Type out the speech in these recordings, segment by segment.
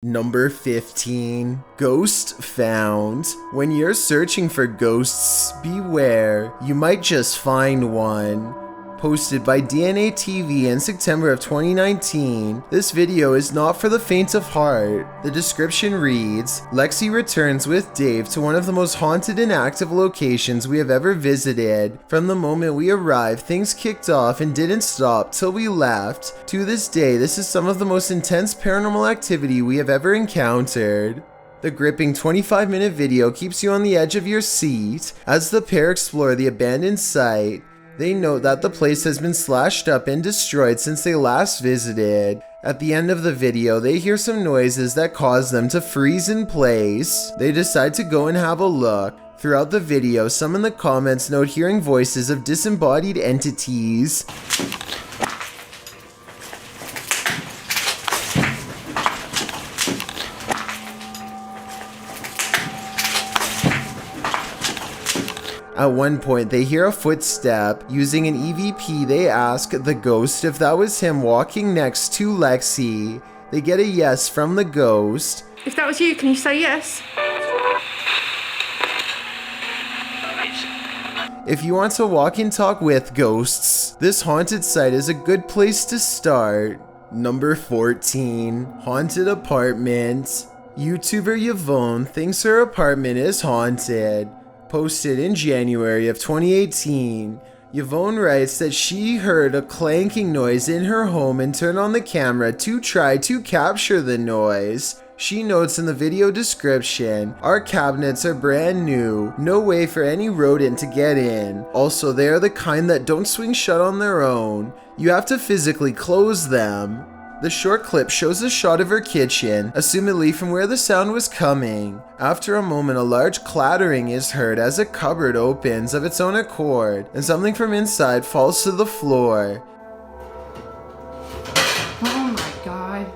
Number 15. Ghost found. When you're searching for ghosts, beware. You might just find one. Posted by DNA TV in September of 2019, this video is not for the faint of heart. The description reads, Lexi returns with Dave to one of the most haunted and active locations we have ever visited. From the moment we arrived, things kicked off and didn't stop till we left. To this day, this is some of the most intense paranormal activity we have ever encountered. The gripping 25-minute video keeps you on the edge of your seat as the pair explore the abandoned site. They note that the place has been slashed up and destroyed since they last visited. At the end of the video, they hear some noises that cause them to freeze in place. They decide to go and have a look. Throughout the video, some in the comments note hearing voices of disembodied entities. At one point, they hear a footstep. Using an EVP, they ask the ghost if that was him walking next to Lexi. They get a yes from the ghost. If that was you, can you say yes? If you want to walk and talk with ghosts, this haunted site is a good place to start. Number 14. Haunted apartment. YouTuber Yvonne thinks her apartment is haunted. Posted in January of 2018, Yvonne writes that she heard a clanking noise in her home and turned on the camera to try to capture the noise. She notes in the video description, our cabinets are brand new, no way for any rodent to get in. Also, they are the kind that don't swing shut on their own. You have to physically close them. The short clip shows a shot of her kitchen, assumedly from where the sound was coming. After a moment, a large clattering is heard as a cupboard opens of its own accord, and something from inside falls to the floor. Oh my god.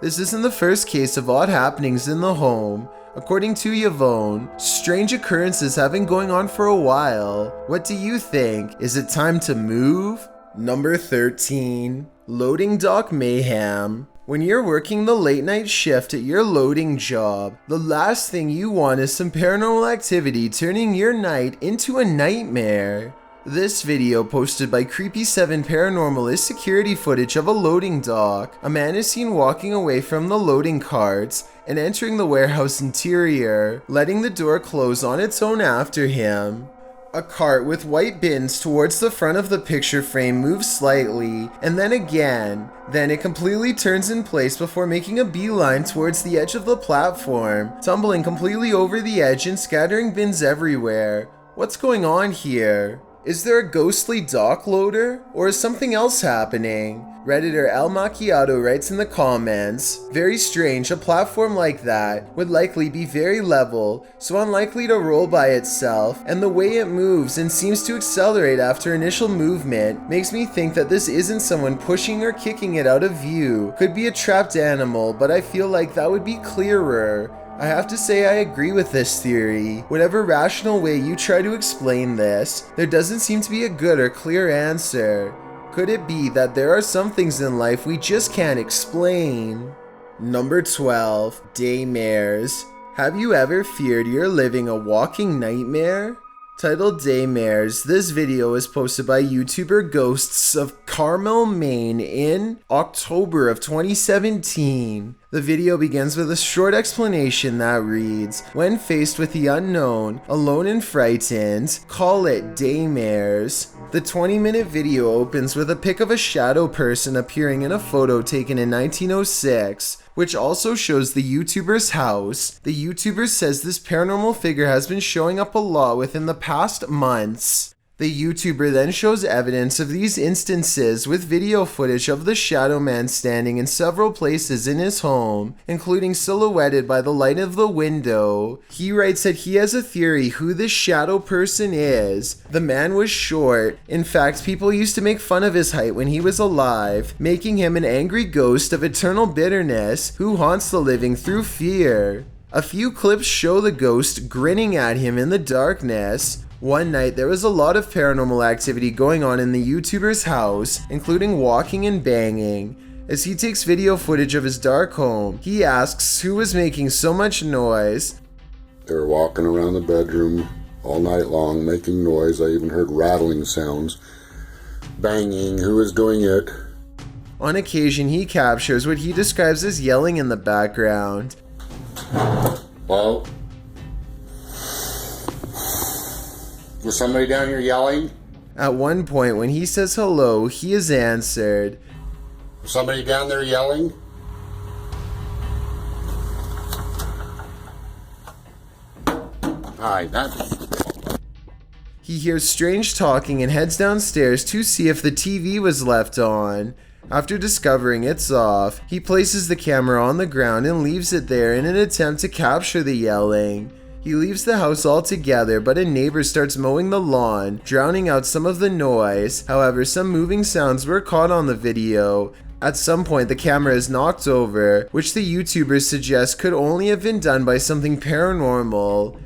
This isn't the first case of odd happenings in the home. According to Yvonne, strange occurrences have been going on for a while. What do you think? Is it time to move? Number 13. Loading dock mayhem. When you're working the late night shift at your loading job, the last thing you want is some paranormal activity turning your night into a nightmare. This video, posted by Creepy7 Paranormal, is security footage of a loading dock. A man is seen walking away from the loading carts and entering the warehouse interior, letting the door close on its own after him. A cart with white bins towards the front of the picture frame moves slightly, and then again. Then it completely turns in place before making a beeline towards the edge of the platform, tumbling completely over the edge and scattering bins everywhere. What's going on here? Is there a ghostly dock loader? Or is something else happening? Redditor MacLeod writes in the comments, very strange, a platform like that would likely be very level, so unlikely to roll by itself, and the way it moves and seems to accelerate after initial movement makes me think that this isn't someone pushing or kicking it out of view. Could be a trapped animal, but I feel like that would be clearer. I have to say I agree with this theory. Whatever rational way you try to explain this, there doesn't seem to be a good or clear answer. Could it be that there are some things in life we just can't explain? Number 12. Daymares. Have you ever feared you're living a walking nightmare? Titled Daymares, this video is posted by YouTuber Ghosts of Carmel, Maine in October of 2017. The video begins with a short explanation that reads, when faced with the unknown, alone and frightened, call it Daymares. The 20-minute video opens with a pic of a shadow person appearing in a photo taken in 1906, which also shows the YouTuber's house. The YouTuber says this paranormal figure has been showing up a lot within the past months. The YouTuber then shows evidence of these instances with video footage of the shadow man standing in several places in his home, including silhouetted by the light of the window. He writes that he has a theory who this shadow person is. The man was short. In fact, people used to make fun of his height when he was alive, making him an angry ghost of eternal bitterness who haunts the living through fear. A few clips show the ghost grinning at him in the darkness. One night, there was a lot of paranormal activity going on in the YouTuber's house, including walking and banging. As he takes video footage of his dark home, he asks who was making so much noise. They were walking around the bedroom all night long, making noise. I even heard rattling sounds, banging. Who was doing it? On occasion, he captures what he describes as yelling in the background. Hello? Was somebody down here yelling? At one point, when he says hello, he is answered. Was somebody down there yelling? Alright, He hears strange talking and heads downstairs to see if the TV was left on. After discovering it's off, he places the camera on the ground and leaves it there in an attempt to capture the yelling. He leaves the house altogether, but a neighbor starts mowing the lawn, drowning out some of the noise. However, some moving sounds were caught on the video. At some point, the camera is knocked over, which the YouTubers suggest could only have been done by something paranormal.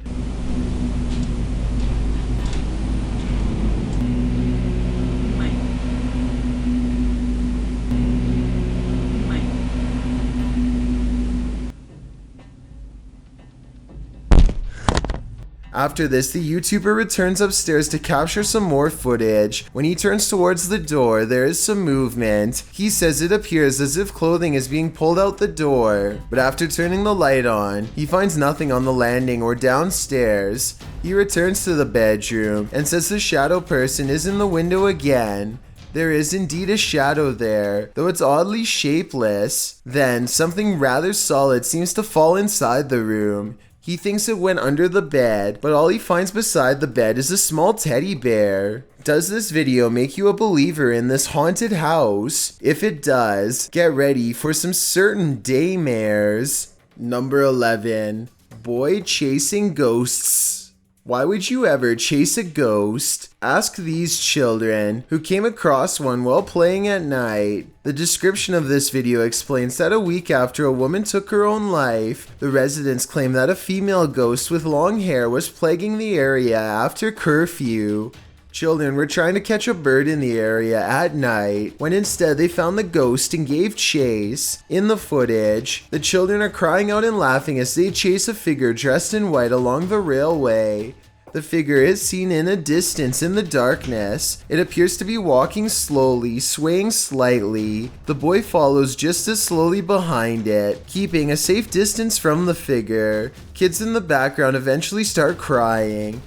After this, the YouTuber returns upstairs to capture some more footage. When he turns towards the door, there is some movement. He says it appears as if clothing is being pulled out the door. But after turning the light on, he finds nothing on the landing or downstairs. He returns to the bedroom and says the shadow person is in the window again. There is indeed a shadow there, though it's oddly shapeless. Then, something rather solid seems to fall inside the room. He thinks it went under the bed, but all he finds beside the bed is a small teddy bear. Does this video make you a believer in this haunted house? If it does, get ready for some certain daymares. Number 11. Boy chasing ghosts. Why would you ever chase a ghost? Ask these children, who came across one while playing at night. The description of this video explains that a week after a woman took her own life, the residents claimed that a female ghost with long hair was plaguing the area after curfew. Children were trying to catch a bird in the area at night, when instead they found the ghost and gave chase. In the footage, the children are crying out and laughing as they chase a figure dressed in white along the railway. The figure is seen in a distance in the darkness. It appears to be walking slowly, swaying slightly. The boy follows just as slowly behind it, keeping a safe distance from the figure. Kids in the background eventually start crying.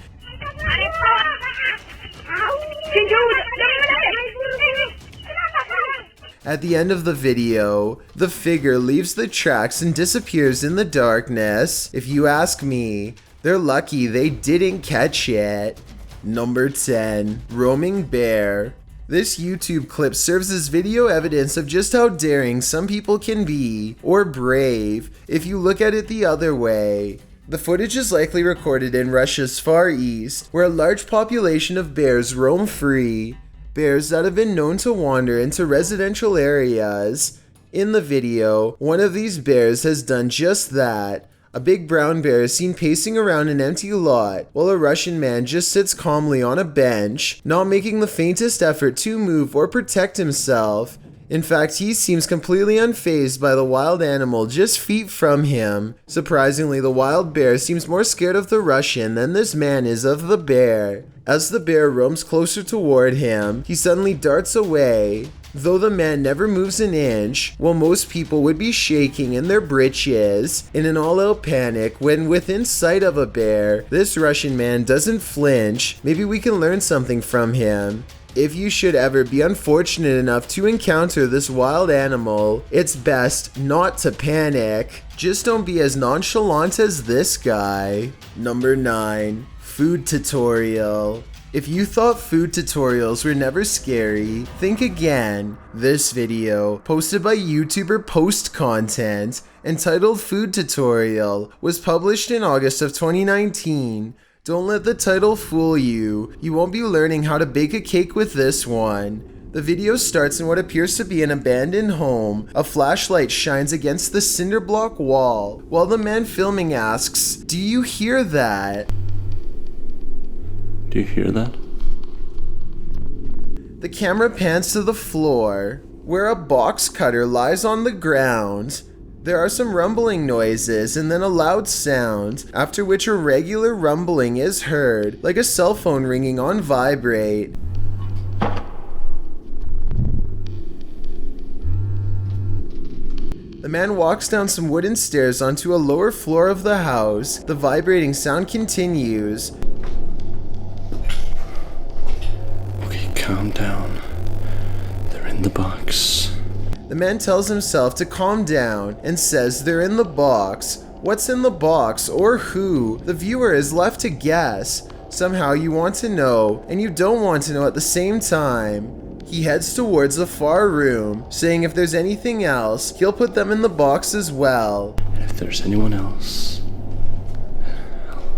At the end of the video, the figure leaves the tracks and disappears in the darkness. If you ask me, they're lucky they didn't catch it. Number 10. Roaming Bear. This YouTube clip serves as video evidence of just how daring some people can be, or brave, if you look at it the other way. The footage is likely recorded in Russia's Far East, where a large population of bears roam free. Bears that have been known to wander into residential areas. In the video, one of these bears has done just that. A big brown bear is seen pacing around an empty lot, while a Russian man just sits calmly on a bench, not making the faintest effort to move or protect himself. In fact, he seems completely unfazed by the wild animal just feet from him. Surprisingly, the wild bear seems more scared of the Russian than this man is of the bear. As the bear roams closer toward him, he suddenly darts away. Though the man never moves an inch, while most people would be shaking in their britches in an all-out panic when within sight of a bear, this Russian man doesn't flinch. Maybe we can learn something from him. If you should ever be unfortunate enough to encounter this wild animal, it's best not to panic. Just don't be as nonchalant as this guy. Number 9. Food tutorial. If you thought food tutorials were never scary, think again. This video, posted by YouTuber POSTcontent, entitled Food Tutorial, was published in August of 2019. Don't let the title fool you. You won't be learning how to bake a cake with this one. The video starts in what appears to be an abandoned home. A flashlight shines against the cinder block wall, while the man filming asks, "Do you hear that?" Do you hear that? The camera pans to the floor. where a box cutter lies on the ground. There are some rumbling noises and then a loud sound, after which a regular rumbling is heard, like a cell phone ringing on vibrate. The man walks down some wooden stairs onto a lower floor of the house. The vibrating sound continues. Okay, calm down. They're in the box. The man tells himself to calm down and says they're in the box. What's in the box or who? The viewer is left to guess. Somehow you want to know and you don't want to know at the same time. He heads towards the far room, saying if there's anything else, he'll put them in the box as well. And if there's anyone else,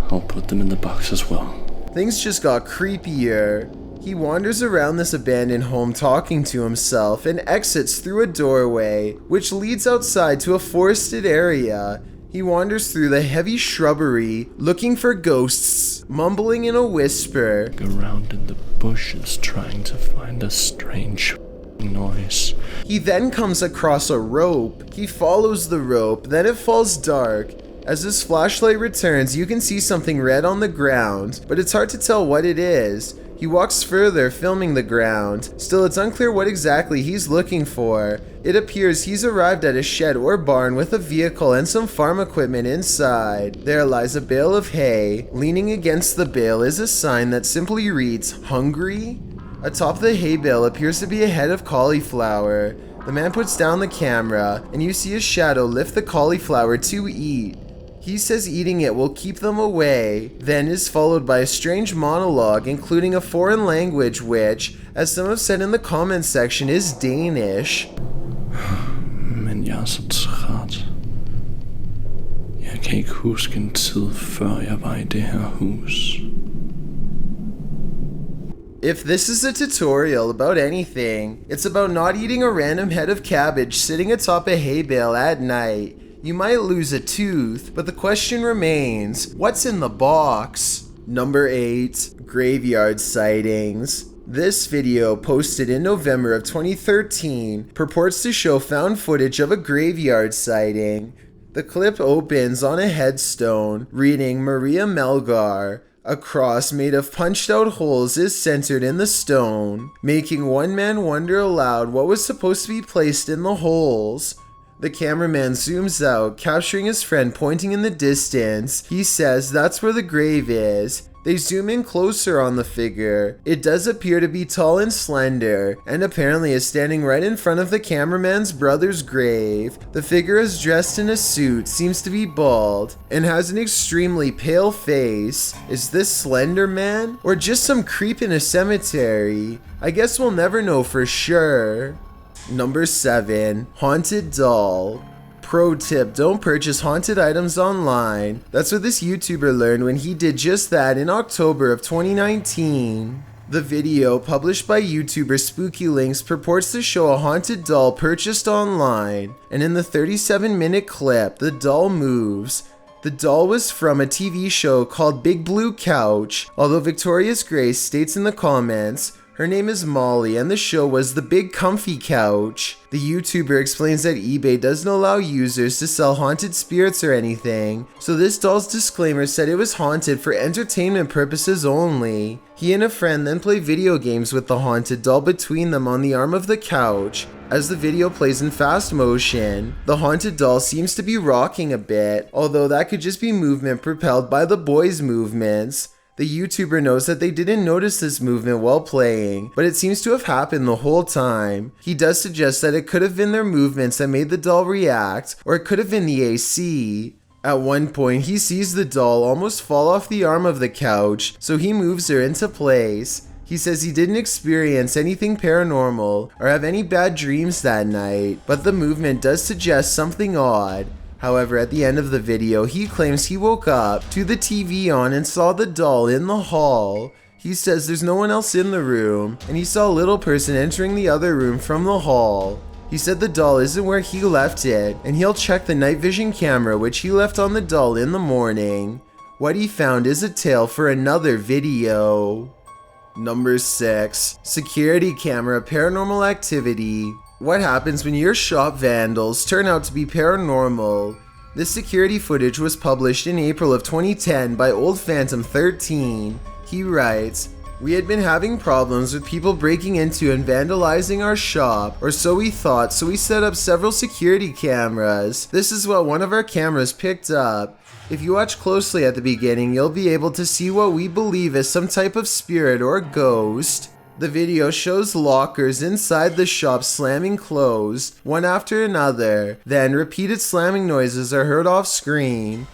I'll put them in the box as well. Things just got creepier. He wanders around this abandoned home talking to himself and exits through a doorway, which leads outside to a forested area. He wanders through the heavy shrubbery, looking for ghosts, mumbling in a whisper. Around in the bushes trying to find a strange noise. He then comes across a rope. He follows the rope, then it falls dark. As his flashlight returns, you can see something red on the ground, but it's hard to tell what it is. He walks further, filming the ground. Still, it's unclear what exactly he's looking for. It appears he's arrived at a shed or barn with a vehicle and some farm equipment inside. There lies a bale of hay. Leaning against the bale is a sign that simply reads, "Hungry?" Atop the hay bale appears to be a head of cauliflower. The man puts down the camera, and you see a shadow lift the cauliflower to eat. He says eating it will keep them away, then is followed by a strange monologue including a foreign language which, as some have said in the comments section, is Danish. Men jeg er så træt. Jeg kan ikke huske en tid før jeg var i det her hus. If this is a tutorial about anything, it's about not eating a random head of cabbage sitting atop a hay bale at night. You might lose a tooth, but the question remains, what's in the box? Number 8, graveyard sightings. This video, posted in November of 2013, purports to show found footage of a graveyard sighting. The clip opens on a headstone reading Maria Melgar. A cross made of punched out holes is centered in the stone, making one man wonder aloud what was supposed to be placed in the holes. The cameraman zooms out, capturing his friend pointing in the distance. He says that's where the grave is. They zoom in closer on the figure. It does appear to be tall and slender, and apparently is standing right in front of the cameraman's brother's grave. The figure is dressed in a suit, seems to be bald, and has an extremely pale face. Is this Slender Man? Or just some creep in a cemetery? I guess we'll never know for sure. Number 7, haunted doll. Pro tip, don't purchase haunted items online. That's what this YouTuber learned when he did just that in October of 2019. The video, published by YouTuber Spooky Links, purports to show a haunted doll purchased online, and in the 37-minute clip, the doll moves. The doll was from a TV show called Big Blue Couch, although Victorious Grace states in the comments, her name is Molly and the show was The Big Comfy Couch. The YouTuber explains that eBay doesn't allow users to sell haunted spirits or anything, so this doll's disclaimer said it was haunted for entertainment purposes only. He and a friend then play video games with the haunted doll between them on the arm of the couch. As the video plays in fast motion, the haunted doll seems to be rocking a bit, although that could just be movement propelled by the boy's movements. The YouTuber knows that they didn't notice this movement while playing, but it seems to have happened the whole time. He does suggest that it could have been their movements that made the doll react, or it could have been the AC. At one point, he sees the doll almost fall off the arm of the couch, so he moves her into place. He says he didn't experience anything paranormal or have any bad dreams that night, but the movement does suggest something odd. However, at the end of the video, he claims he woke up to the TV on and saw the doll in the hall. He says there's no one else in the room, and he saw a little person entering the other room from the hall. He said the doll isn't where he left it, and he'll check the night vision camera which he left on the doll in the morning. What he found is a tale for another video. Number 6, security camera paranormal activity. What happens when your shop vandals turn out to be paranormal? This security footage was published in April of 2010 by oldphantom 13. He writes, "We had been having problems with people breaking into and vandalizing our shop, or so we thought, so we set up several security cameras. This is what one of our cameras picked up. If you watch closely at the beginning, you'll be able to see what we believe is some type of spirit or ghost. The video shows lockers inside the shop slamming closed, one after another. Then repeated slamming noises are heard off screen.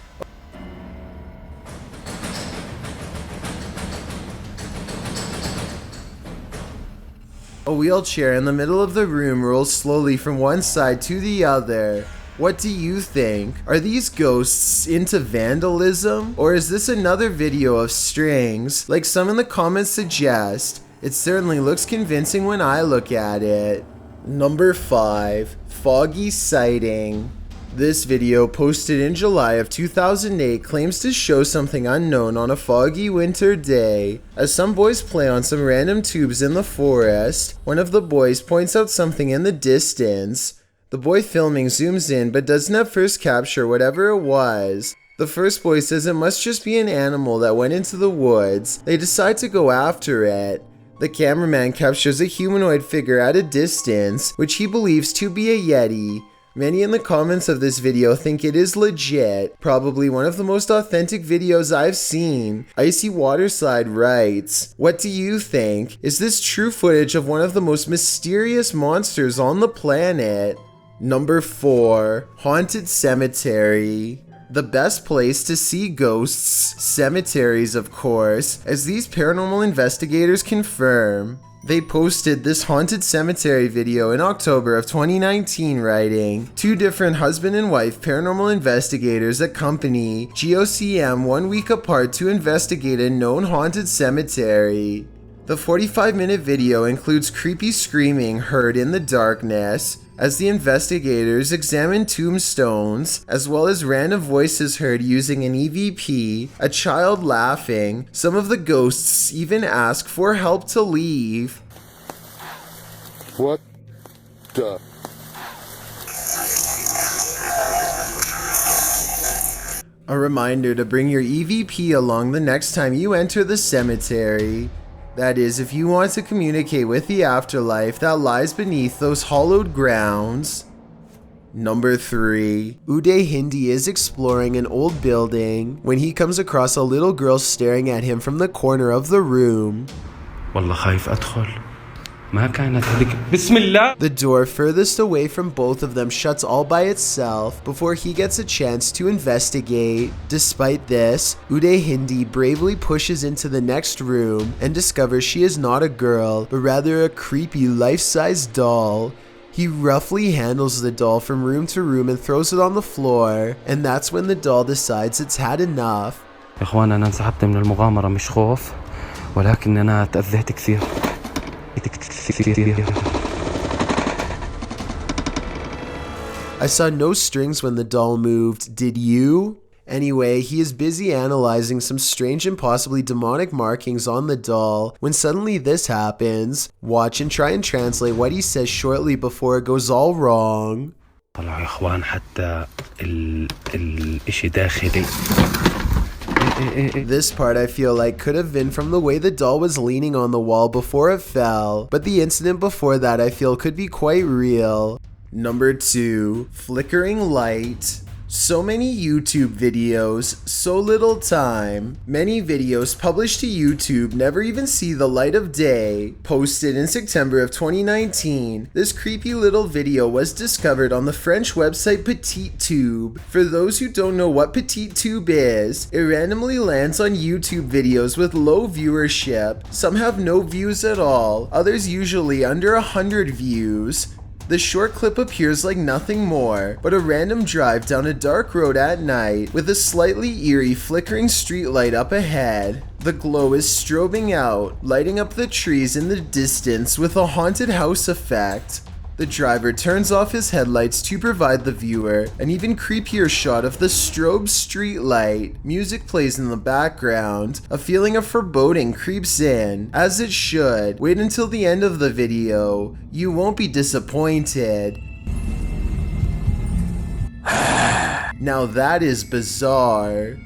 A wheelchair in the middle of the room rolls slowly from one side to the other. What do you think? Are these ghosts into vandalism? Or is this another video of strings, like some in the comments suggest? It certainly looks convincing when I look at it." Number 5. Foggy Sighting. This video, posted in July of 2008, claims to show something unknown on a foggy winter day. As some boys play on some random tubes in the forest, one of the boys points out something in the distance. The boy filming zooms in but doesn't at first capture whatever it was. The first boy says it must just be an animal that went into the woods. They decide to go after it. The cameraman captures a humanoid figure at a distance, which he believes to be a Yeti. Many in the comments of this video think it is legit, probably one of the most authentic videos I've seen. Icy Waterslide writes, "What do you think? Is this true footage of one of the most mysterious monsters on the planet?" Number 4. Haunted Cemetery. The best place to see ghosts, cemeteries of course, as these paranormal investigators confirm. They posted this haunted cemetery video in October of 2019 writing, 2 different husband and wife paranormal investigators accompany GOCM 1 week apart to investigate a known haunted cemetery. The 45-minute video includes creepy screaming heard in the darkness as the investigators examine tombstones, as well as random voices heard using an EVP, a child laughing. Some of the ghosts even ask for help to leave. What the? A reminder to bring your EVP along the next time you enter the cemetery. That is, if you want to communicate with the afterlife that lies beneath those hollowed grounds. Number 3. Uday Hindi is exploring an old building when he comes across a little girl staring at him from the corner of the room. والله خايف أدخل ما كانت هذيك بسم الله. The door furthest away from both of them shuts all by itself before he gets a chance to investigate. Despite this, Uday Hindi bravely pushes into the next room and discovers she is not a girl, but rather a creepy life-size doll. He roughly handles the doll from room to room and throws it on the floor, and that's when the doll decides it's had enough. يا إخوان أنا انسحبت من المغامرة مش خوف ولكن أنا تأذيت كثير. I saw no strings when the doll moved, did you? Anyway, he is busy analyzing some strange and possibly demonic markings on the doll when suddenly this happens. Watch and try and translate what he says shortly before it goes all wrong. طلعوا يا إخوان حتى الإشي داخلي. This part I feel like could have been from the way the doll was leaning on the wall before it fell, but the incident before that I feel could be quite real. Number 2. Flickering Light. So many YouTube videos, so little time. Many videos published to YouTube never even see the light of day. Posted in September of 2019, this creepy little video was discovered on the French website PetitTube. For those who don't know what PetitTube is, it randomly lands on YouTube videos with low viewership. Some have no views at all, others usually under 100 views. The short clip appears like nothing more but a random drive down a dark road at night with a slightly eerie flickering streetlight up ahead. The glow is strobing out, lighting up the trees in the distance with a haunted house effect. The driver turns off his headlights to provide the viewer an even creepier shot of the strobe street light. Music plays in the background. A feeling of foreboding creeps in, as it should. Wait until the end of the video. You won't be disappointed. Now that is bizarre.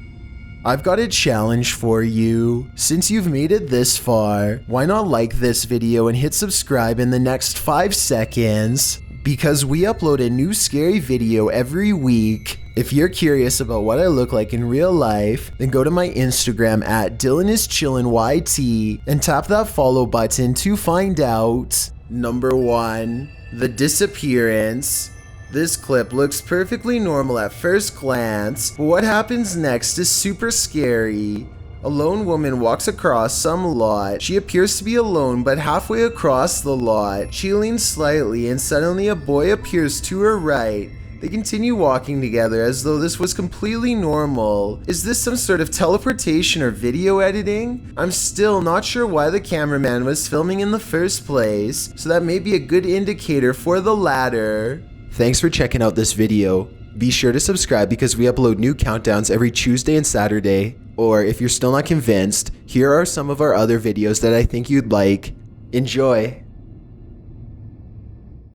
I've got a challenge for you. Since you've made it this far, why not like this video and hit subscribe in the next 5 seconds? Because we upload a new scary video every week. If you're curious about what I look like in real life, then go to my Instagram at DylanIsChillinYT and tap that follow button to find out. Number 1. The disappearance. This clip looks perfectly normal at first glance, but what happens next is super scary. A lone woman walks across some lot. She appears to be alone, but halfway across the lot, she leans slightly and suddenly a boy appears to her right. They continue walking together as though this was completely normal. Is this some sort of teleportation or video editing? I'm still not sure why the cameraman was filming in the first place, so that may be a good indicator for the latter. Thanks for checking out this video. Be sure to subscribe because we upload new countdowns every Tuesday and Saturday. Or if you're still not convinced, here are some of our other videos that I think you'd like. Enjoy!